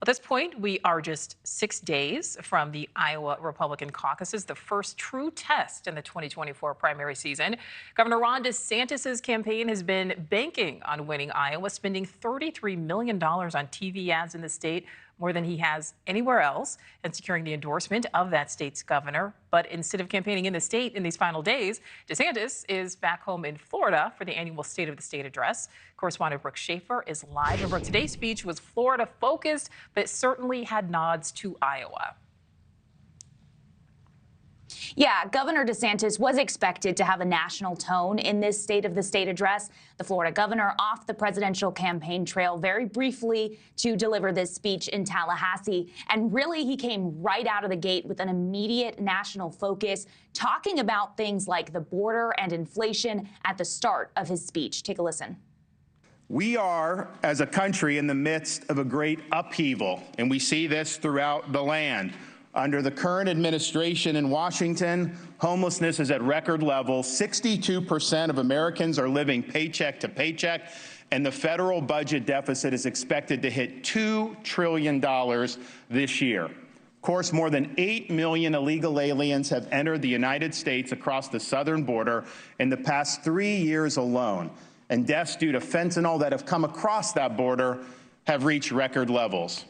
At this point, we are just 6 days from the Iowa Republican caucuses, the first true test in the 2024 primary season. Governor Ron DeSantis' campaign has been banking on winning Iowa, spending $33 million on TV ads in the state, more than he has anywhere else, and securing the endorsement of that state's governor. But instead of campaigning in the state in these final days, DeSantis is back home in Florida for the annual State of the State address. Correspondent Brooke Schaefer is live. And Brooke, today's speech was Florida focused, but it certainly had nods to Iowa. Yeah, Governor DeSantis was expected to have a national tone in this State of the State address. The Florida governor off the presidential campaign trail very briefly to deliver this speech in Tallahassee. And really, he came right out of the gate with an immediate national focus, talking about things like the border and inflation at the start of his speech. Take a listen. We are, as a country, in the midst of a great upheaval, and we see this throughout the land. Under the current administration in Washington, homelessness is at record levels. 62% of Americans are living paycheck to paycheck, and the federal budget deficit is expected to hit $2 trillion this year. Of course, more than 8 million illegal aliens have entered the United States across the southern border in the past 3 years alone, and deaths due to fentanyl that have come across that border have reached record levels.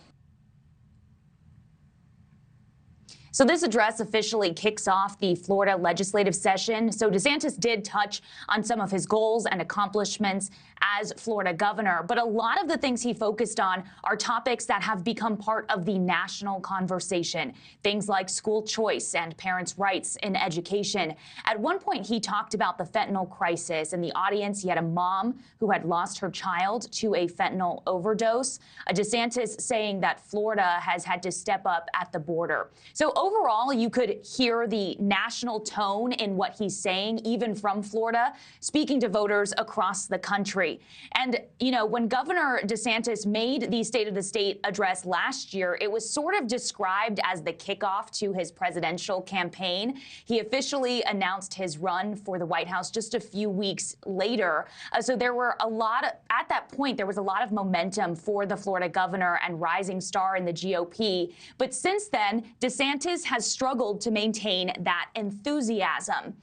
So this address officially kicks off the Florida legislative session. So DeSantis did touch on some of his goals and accomplishments as Florida governor, but a lot of the things he focused on are topics that have become part of the national conversation. Things like school choice and parents' rights in education. At one point, he talked about the fentanyl crisis. In the audience, he had a mom who had lost her child to a fentanyl overdose. DeSantis saying that Florida has had to step up at the border. So overall, you could hear the national tone in what he's saying, even from Florida, speaking to voters across the country. And, you know, when Governor DeSantis made the State of the State address last year, it was sort of described as the kickoff to his presidential campaign. He officially announced his run for the White House just a few weeks later. So there were at that point, there was a lot of momentum for the Florida governor and rising star in the GOP. But since then, DeSantis has struggled to maintain that enthusiasm.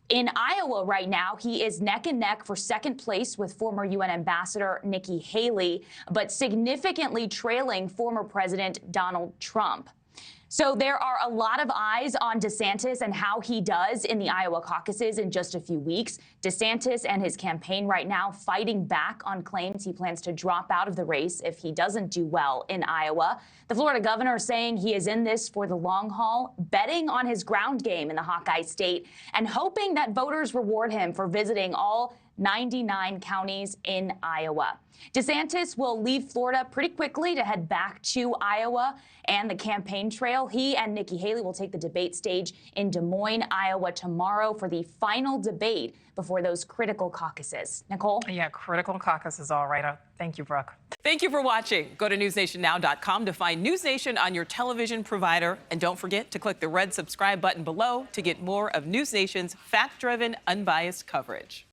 In Iowa right now, he is neck and neck for second place with former UN Ambassador Nikki Haley, but significantly trailing former President Donald Trump. So there are a lot of eyes on DeSantis and how he does in the Iowa caucuses in just a few weeks. DeSantis and his campaign right now fighting back on claims he plans to drop out of the race if he doesn't do well in Iowa. The Florida governor saying he is in this for the long haul, betting on his ground game in the Hawkeye State and hoping that voters reward him for visiting all 99 counties in Iowa. DeSantis will leave Florida pretty quickly to head back to Iowa and the campaign trail. He and Nikki Haley will take the debate stage in Des Moines, Iowa tomorrow for the final debate before those critical caucuses. Nichole? Yeah, critical caucuses, all right. Thank you, Brooke. Thank you for watching. Go to newsnationnow.com to find News Nation on your television provider. And don't forget to click the red subscribe button below to get more of News Nation's fact-driven, unbiased coverage.